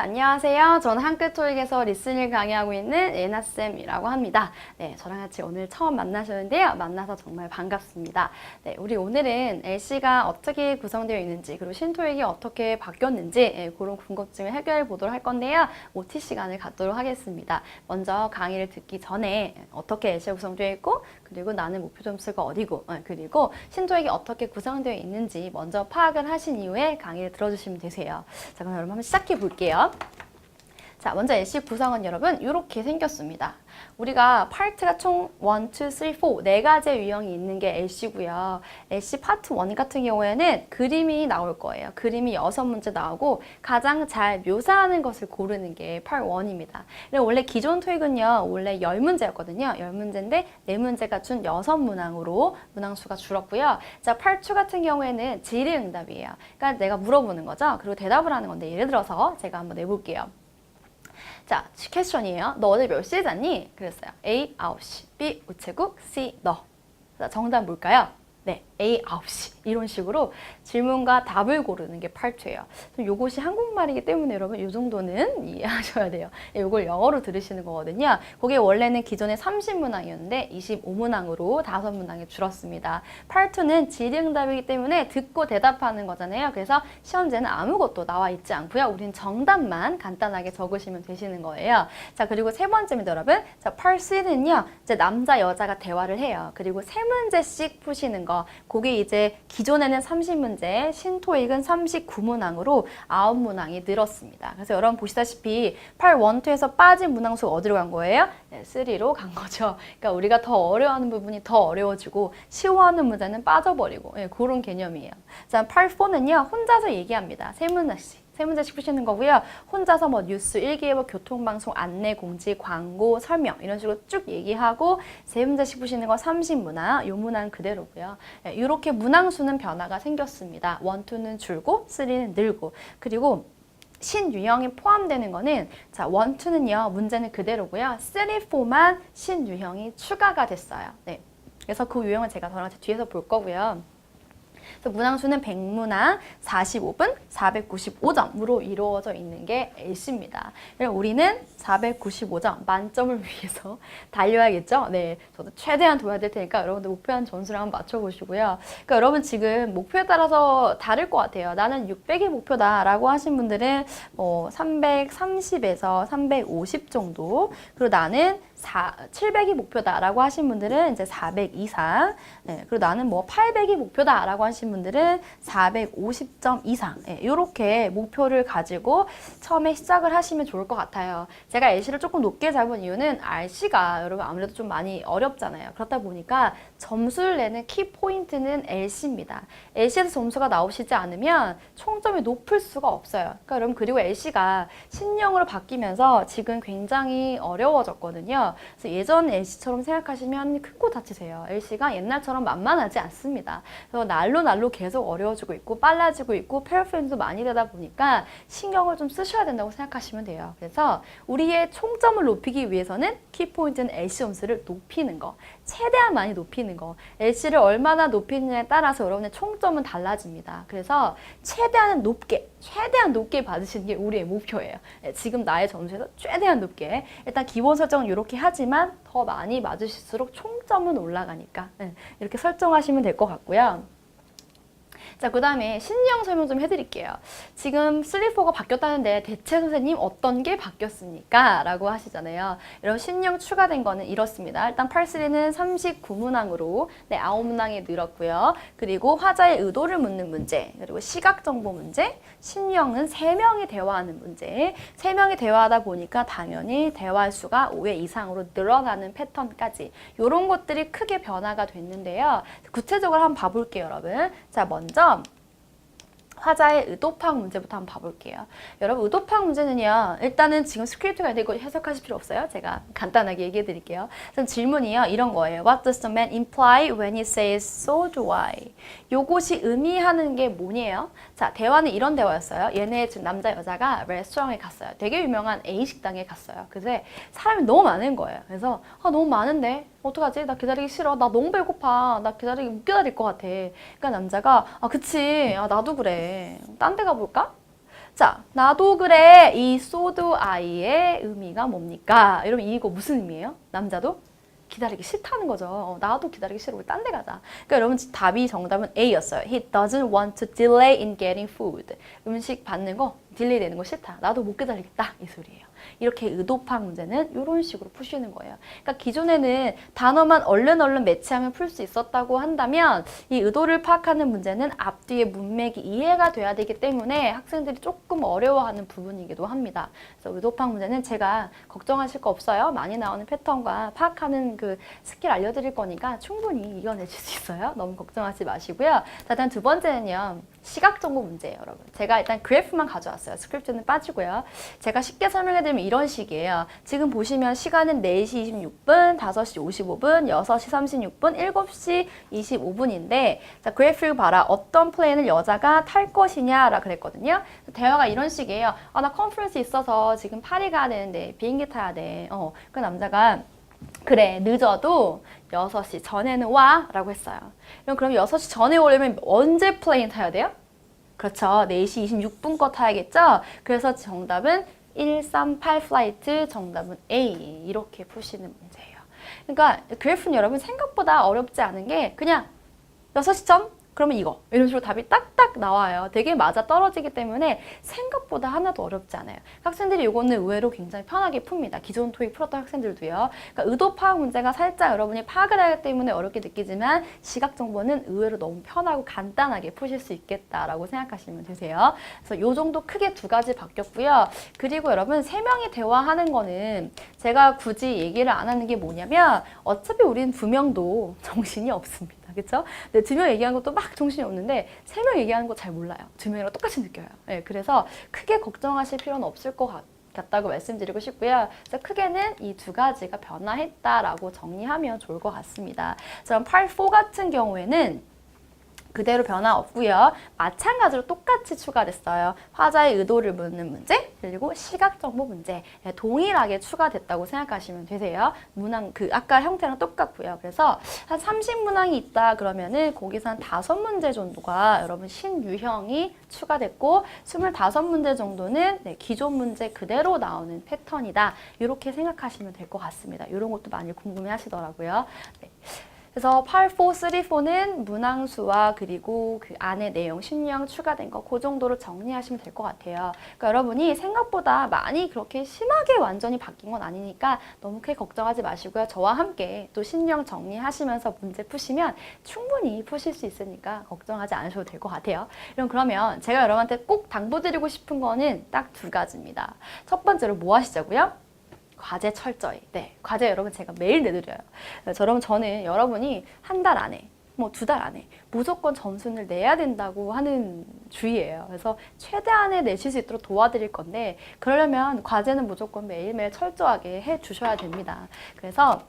안녕하세요. 저는 한끗 토익에서 리스닝을 강의하고 있는 예나쌤이라고 합니다. 네, 저랑 같이 오늘 처음 만나셨는데요. 만나서 정말 반갑습니다. 네, 우리 오늘은 LC가 어떻게 구성되어 있는지 그리고 신토익이 어떻게 바뀌었는지 그런 궁금증을 해결해 보도록 할 건데요. OT 시간을 갖도록 하겠습니다. 먼저 강의를 듣기 전에 어떻게 LC가 구성되어 있고 그리고 나는 목표 점수가 어디고 그리고 신토익이 어떻게 구성되어 있는지 먼저 파악을 하신 이후에 강의를 들어주시면 되세요. 자, 그럼 여러분 한번 시작해 볼게요. 자, 먼저 LC 구성은 여러분 이렇게 생겼습니다. 우리가 파트가 총 1, 2, 3, 4 네 가지의 유형이 있는 게 LC고요. LC 파트 1 같은 경우에는 그림이 나올 거예요. 그림이 6문제 나오고 가장 잘 묘사하는 것을 고르는 게 파트 1입니다. 원래 기존 토익은요. 원래 10문제였거든요. 10문제인데 4문제가 준 6문항으로 문항수가 줄었고요. 자, 파트 2 같은 경우에는 질의응답이에요. 그러니까 내가 물어보는 거죠. 그리고 대답을 하는 건데 예를 들어서 제가 한번 내볼게요. 자, 퀘스천이에요. 너 어제 몇 시에 잤니? 그랬어요. A, 9시, B, 우체국, C, 너. 자, 정답 뭘까요? 네, A, 9시. 이런 식으로 질문과 답을 고르는 게 파트예요. 요것이 한국말이기 때문에 여러분 이 정도는 이해하셔야 돼요. 이걸 영어로 들으시는 거거든요. 그게 원래는 기존에 30문항이었는데 25문항으로 5문항이 줄었습니다. 파트는 질의응답이기 때문에 듣고 대답하는 거잖아요. 그래서 시험지에는 아무것도 나와 있지 않고요. 우린 정답만 간단하게 적으시면 되시는 거예요. 자, 그리고 세 번째입니다, 여러분. 자, 파트 3는요. 이제 남자, 여자가 대화를 해요. 그리고 3문제씩 푸시는 거. 그게 이제 기존에는 30문제, 신토익은 39문항으로 9문항이 늘었습니다. 그래서 여러분 보시다시피 8, 1, 2에서 빠진 문항수가 어디로 간 거예요? 네, 3로 간 거죠. 그러니까 우리가 더 어려워하는 부분이 더 어려워지고 쉬워하는 문제는 빠져버리고 그런 개념이에요. 자, 8, 4는요. 혼자서 얘기합니다. 3문항씩. 3문제씩 푸시는 거고요. 혼자서 뭐 뉴스, 일기예보, 교통방송, 안내, 공지, 광고, 설명 이런 식으로 쭉 얘기하고 3문제씩 푸시는 거 30문항, 요 문항 그대로고요. 이렇게 문항수는 변화가 생겼습니다. 1, 2는 줄고 3는 늘고 그리고 신유형이 포함되는 거는 자, 1, 2는요. 문제는 그대로고요. 3, 4만 신유형이 추가가 됐어요. 네. 그래서 그 유형은 제가 저랑 뒤에서 볼 거고요. 그래서 문항수는 100문항 45분 495점으로 이루어져 있는 게 LC입니다. 우리는 495점 만점을 위해서 달려야겠죠? 네, 저도 최대한 도와드릴 테니까 여러분들 목표한 점수를 한번 맞춰보시고요. 그러니까 여러분 지금 목표에 따라서 다를 것 같아요. 나는 600이 목표다 라고 하신 분들은 330에서 350 정도 그리고 나는 700이 목표다 라고 하신 분들은 이제 400 이상 네, 그리고 나는 뭐 800이 목표다 라고 하신 분들은 450점 이상 이렇게 목표를 가지고 처음에 시작을 하시면 좋을 것 같아요. 제가 LC를 조금 높게 잡은 이유는 RC가 여러분 아무래도 좀 많이 어렵잖아요. 그렇다 보니까 점수를 내는 키포인트는 LC입니다. LC에서 점수가 나오시지 않으면 총점이 높을 수가 없어요. 그러니까 여러분 그리고 LC가 신형으로 바뀌면서 지금 굉장히 어려워졌거든요. 그래서 예전 LC처럼 생각하시면 큰 코 다치세요. LC가 옛날처럼 만만하지 않습니다. 그래서 날로 계속 어려워지고 있고 빨라지고 있고 페어프렌도 많이 되다 보니까 신경을 좀 쓰셔야 된다고 생각하시면 돼요. 그래서 우리의 총점을 높이기 위해서는 키포인트는 LC 점수를 높이는 거, 최대한 많이 높이는 거. LC를 얼마나 높이느냐에 따라서 여러분의 총점은 달라집니다. 그래서 최대한 높게 받으시는 게 우리의 목표예요. 지금 나의 점수에서 최대한 높게. 일단 기본 설정은 이렇게 하지만 더 많이 맞으실수록 총점은 올라가니까 이렇게 설정하시면 될 것 같고요. 자, 그 다음에 신형 설명 좀 해드릴게요. 지금 3, 4가 바뀌었다는데 대체 선생님 어떤 게 바뀌었습니까? 라고 하시잖아요. 여러분 신형 추가된 거는 이렇습니다. 일단 8.3는 39문항으로 9문항이 늘었고요. 그리고 화자의 의도를 묻는 문제, 그리고 시각정보 문제, 신형은 3명이 대화하는 문제. 3명이 대화하다 보니까 당연히 대화 수가 5회 이상으로 늘어나는 패턴까지 이런 것들이 크게 변화가 됐는데요. 구체적으로 한번 봐볼게요, 여러분. 자, 먼저 화자의 의도 파악 문제부터 한번 봐볼게요. 여러분 의도 파악 문제는요. 일단은 지금 스크립트가 있는데 이거 해석하실 필요 없어요. 제가 간단하게 얘기해 드릴게요. 그럼 질문이요. 이런 거예요. What does the man imply when he says so do I? 요것이 의미하는 게 뭐냐요? 자, 대화는 이런 대화였어요. 얘네 지금 남자 여자가 레스토랑에 갔어요. 되게 유명한 A 식당에 갔어요. 그래서 사람이 너무 많은 거예요. 그래서 너무 많은데 어떡하지? 나 기다리기 싫어. 나 너무 배고파. 나 기다리기 못 기다릴 것 같아. 그러니까 남자가 그치. 나도 그래. 딴 데 가볼까? 자, 나도 그래. 이 so do I의 의미가 뭡니까? 여러분 이거 무슨 의미예요? 남자도? 기다리기 싫다는 거죠. 나도 기다리기 싫어. 우리 딴 데 가자. 그러니까 여러분 답이 정답은 A였어요. He doesn't want to delay in getting food. 음식 받는 거, 딜레이 되는 거 싫다. 나도 못 기다리겠다. 이 소리예요. 이렇게 의도 파악 문제는 이런 식으로 푸시는 거예요. 그러니까 기존에는 단어만 얼른 매치하면 풀 수 있었다고 한다면 이 의도를 파악하는 문제는 앞뒤의 문맥이 이해가 돼야 되기 때문에 학생들이 조금 어려워하는 부분이기도 합니다. 그래서 의도 파악 문제는 제가 걱정하실 거 없어요. 많이 나오는 패턴과 파악하는 그 스킬 알려드릴 거니까 충분히 이겨내실 수 있어요. 너무 걱정하지 마시고요. 자, 다음 두 번째는요. 시각 정보 문제예요, 여러분. 제가 일단 그래프만 가져왔어요. 스크립트는 빠지고요. 제가 쉽게 설명해드리면 이런 식이에요. 지금 보시면 시간은 4시 26분, 5시 55분, 6시 36분, 7시 25분인데 자, 그래프를 봐라. 어떤 플레인을 여자가 탈 것이냐라 그랬거든요. 대화가 이런 식이에요. 나 컨퍼런스 있어서 지금 파리 가야 되는데 비행기 타야 돼. 그 남자가 그래, 늦어도 6시 전에는 와 라고 했어요. 그럼 6시 전에 오려면 언제 플레인 타야 돼요? 그렇죠. 4시 26분 거 타야겠죠? 그래서 정답은 138 플라이트, 정답은 A. 이렇게 푸시는 문제예요. 그러니까 그래프는 여러분 생각보다 어렵지 않은 게 그냥 6시 전? 그러면 이거. 이런 식으로 답이 딱딱 나와요. 되게 맞아 떨어지기 때문에 생각보다 하나도 어렵지 않아요. 학생들이 이거는 의외로 굉장히 편하게 풉니다. 기존 토익 풀었던 학생들도요. 그러니까 의도 파악 문제가 살짝 여러분이 파악을 하기 때문에 어렵게 느끼지만 시각 정보는 의외로 너무 편하고 간단하게 푸실 수 있겠다라고 생각하시면 되세요. 그래서 이 정도 크게 두 가지 바뀌었고요. 그리고 여러분 세 명이 대화하는 거는 제가 굳이 얘기를 안 하는 게 뭐냐면 어차피 우린 두 명도 정신이 없습니다. 그렇죠? 근데 두 명 얘기하는 것도 막 정신이 없는데 세 명 얘기하는 거 잘 몰라요. 두 명이랑 똑같이 느껴요. 네, 그래서 크게 걱정하실 필요는 없을 것 같다고 말씀드리고 싶고요. 그래서 크게는 이 두 가지가 변화했다라고 정리하면 좋을 것 같습니다. 그럼 Part 4 같은 경우에는 그대로 변화 없고요. 마찬가지로 똑같이 추가됐어요. 화자의 의도를 묻는 문제, 그리고 시각 정보 문제 동일하게 추가됐다고 생각하시면 되세요. 문항 아까 형태랑 똑같고요. 그래서 한 30문항이 있다 그러면은 거기서 한 5문제 정도가 여러분 신유형이 추가됐고 25문제 정도는 기존 문제 그대로 나오는 패턴이다. 이렇게 생각하시면 될 것 같습니다. 이런 것도 많이 궁금해 하시더라고요. 네. 그래서 8, 4, 3, 4는 문항수와 그리고 그 안에 내용, 신유형 추가된 거 그 정도로 정리하시면 될 것 같아요. 그러니까 여러분이 생각보다 많이 그렇게 심하게 완전히 바뀐 건 아니니까 너무 크게 걱정하지 마시고요. 저와 함께 또 신유형 정리하시면서 문제 푸시면 충분히 푸실 수 있으니까 걱정하지 않으셔도 될 것 같아요. 그러면 제가 여러분한테 꼭 당부드리고 싶은 거는 딱 두 가지입니다. 첫 번째로 뭐 하시자고요? 과제 철저히. 네, 과제 여러분 제가 매일 내드려요. 저는 여러분이 한 달 안에, 뭐 2달 안에 무조건 점수를 내야 된다고 하는 주의예요. 그래서 최대한의 내실 수 있도록 도와드릴 건데 그러려면 과제는 무조건 매일매일 철저하게 해 주셔야 됩니다. 그래서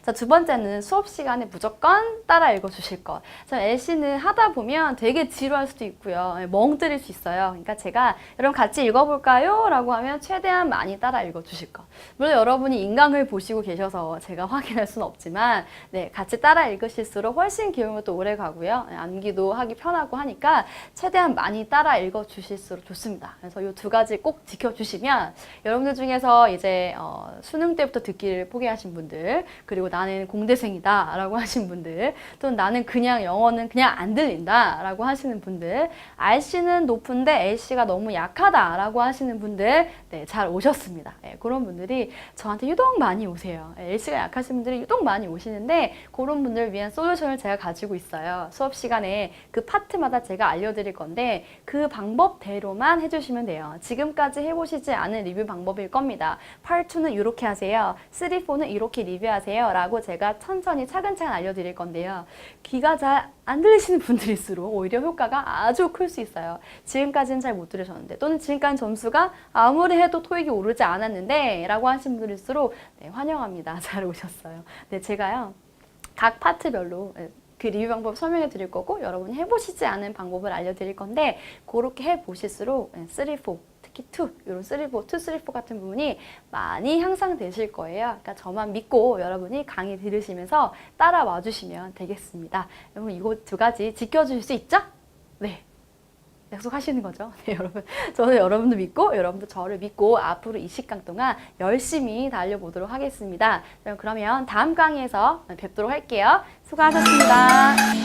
자, 두 번째는 수업 시간에 무조건 따라 읽어주실 것. LC는 하다 보면 되게 지루할 수도 있고요. 멍 때릴 수 있어요. 그러니까 제가 여러분 같이 읽어볼까요? 라고 하면 최대한 많이 따라 읽어주실 것. 물론 여러분이 인강을 보시고 계셔서 제가 확인할 수는 없지만 네, 같이 따라 읽으실수록 훨씬 기억력도 오래 가고요. 암기도 하기 편하고 하니까 최대한 많이 따라 읽어주실수록 좋습니다. 그래서 이 두 가지 꼭 지켜주시면 여러분들 중에서 이제 수능 때부터 듣기를 포기하신 분들 그리고 나는 공대생이다 라고 하신 분들 또는 나는 그냥 영어는 그냥 안 들린다 라고 하시는 분들 RC는 높은데 LC가 너무 약하다 라고 하시는 분들 네, 잘 오셨습니다. 네, 그런 분들이 저한테 유독 많이 오세요. LC가 약하신 분들이 유독 많이 오시는데 그런 분들을 위한 솔루션을 제가 가지고 있어요. 수업 시간에 그 파트마다 제가 알려드릴 건데 그 방법대로만 해주시면 돼요. 지금까지 해보시지 않은 리뷰 방법일 겁니다. Part 2는 이렇게 하세요. 3, 4는 이렇게 리뷰하세요. 라고 제가 천천히 차근차근 알려드릴 건데요. 귀가 잘 안 들리시는 분들일수록 오히려 효과가 아주 클 수 있어요. 지금까지는 잘 못 들으셨는데 또는 지금까지 점수가 아무리 해도 토익이 오르지 않았는데 라고 하신 분일수록 네, 환영합니다. 잘 오셨어요. 네, 제가요. 각 파트별로 그 리뷰 방법 설명해 드릴 거고 여러분이 해보시지 않은 방법을 알려드릴 건데 그렇게 해보실수록 3, 4 특히 2, 이런 3, 4, 2, 3, 4 같은 부분이 많이 향상되실 거예요. 그러니까 저만 믿고 여러분이 강의 들으시면서 따라와 주시면 되겠습니다. 여러분 이거 두 가지 지켜주실 수 있죠? 네. 약속하시는 거죠. 네, 여러분. 저는 여러분도 믿고 여러분도 저를 믿고 앞으로 20강 동안 열심히 달려보도록 하겠습니다. 그러면 다음 강의에서 뵙도록 할게요. 수고하셨습니다.